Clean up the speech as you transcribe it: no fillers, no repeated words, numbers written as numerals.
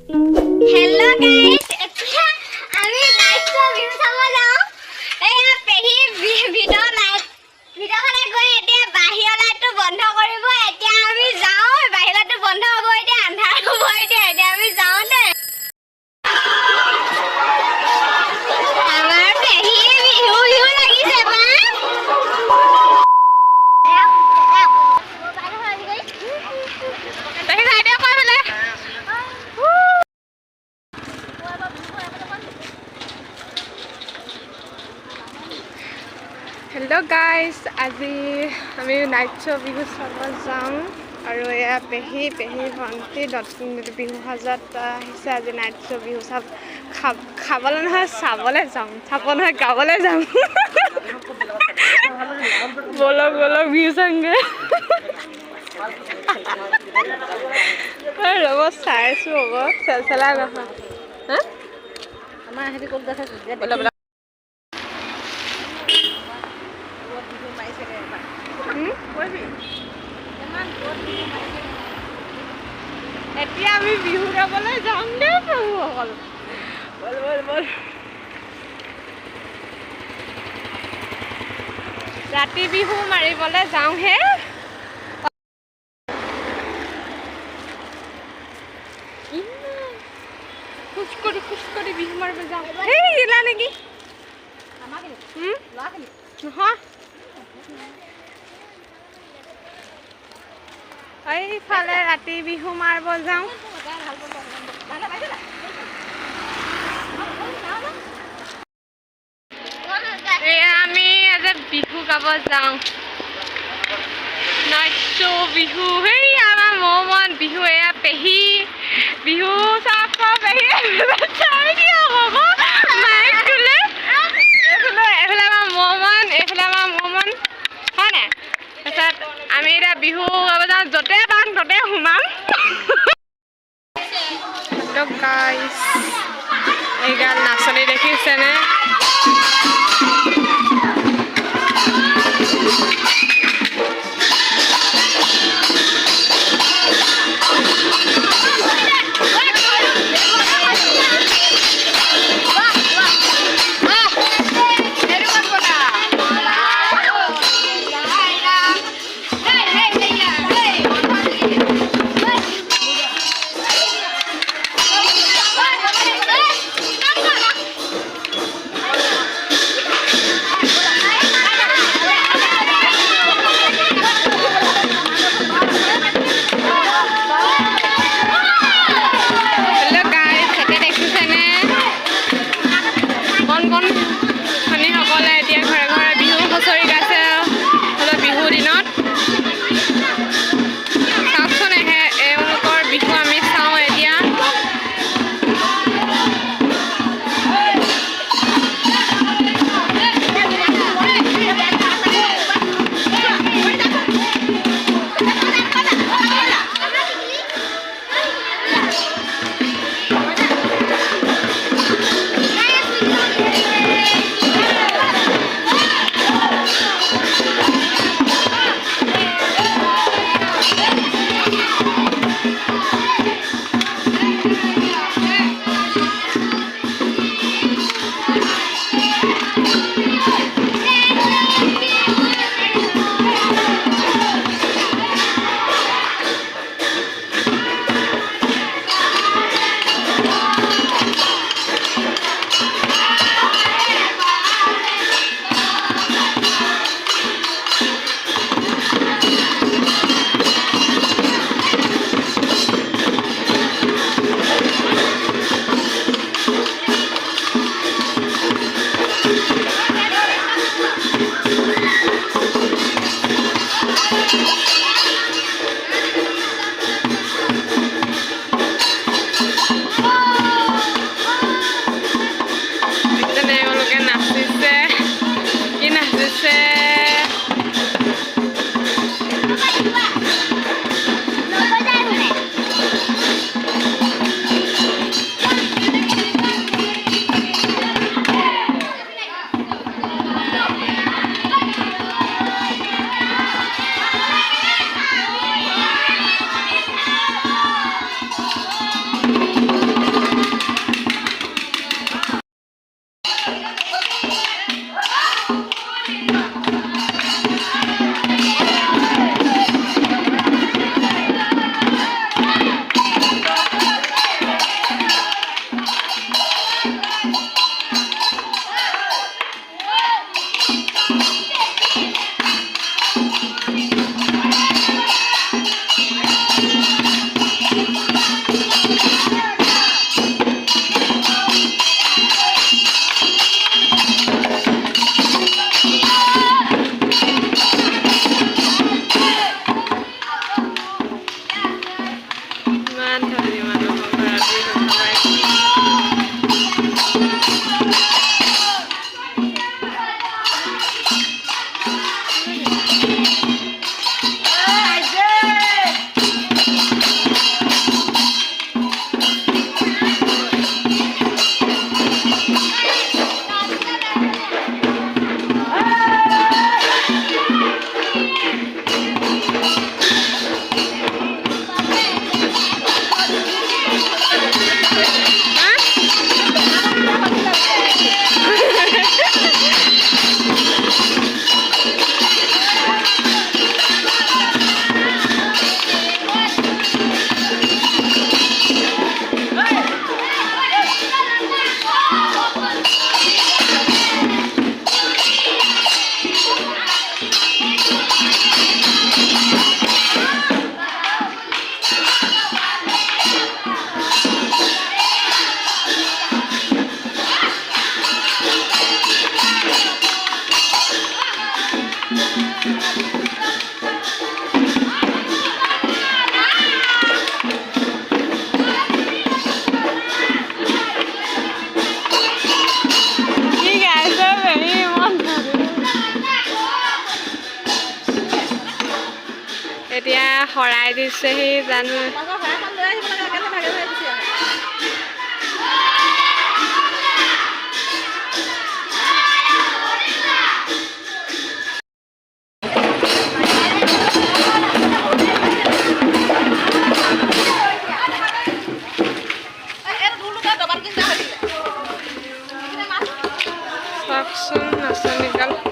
Hello guys, আমি নাইটৰ view চাব যাওঁ। এয়া পেহি ভিডিঅ' লাইট ভিডিঅ'খনে গৈ এতিয়া বাহিৰৰ লাইটটো বন্ধ কৰিব। এতিয়া আমি যাওঁ, বাহিৰৰ লাইটটো বন্ধ হ'ব, এতিয়া আন্ধাৰ হ'ব। এতিয়া আমি যাওঁ দে। আমাৰ পেহি বিহু লাগিছে বা। Hello guys, আজি আমি নাইট শ্ব' বিহু চাব যাওঁ আৰু এয়া পেহি ভণ্টি বিহু সাজত আহিছে। আজি নাইট শ্ব' বিহু খাবলৈ নহয় চাবলৈ যাওঁ, চাব নহয় গাবলৈ যাওঁ। বলক বিহু চাংগে। ৰ'ব চাইছোঁ হ'ব চেলচেলাই নহয়। হা আমাৰ হেৰি ক'ত গৈছে এতিয়া আমি বিহু গাবলৈ যাম দে প্ৰভুসকল। বল ৰাতি বিহু মাৰিবলৈ যাওঁহে। খোজ কৰি বিহু মাৰিব যাওঁ। সেই দিলা নেকি নহয় এইফালে ৰাতি বিহু মাৰিব যাওঁ। এয়া আমি আজি বিহু গাব যাওঁ। নাইট শ্ব' বিহু সেই আমাৰ মন বিহু। এয়া পেহি বিহু চাব পেহি চাই দিয়া হ'ব মাইক তোলে। এইফালে আমাৰ এইফালে আমাৰ হয় নাই? তাৰপিছত আমি এতিয়া বিহু গাব যাওঁ, য'তে পাম ত'তে সোমাম। গাইছ এইগাল নাচনি দেখিছেনে? এতিয়া শৰাই দিছেহি জানো চাওকচোন নাচনীগাল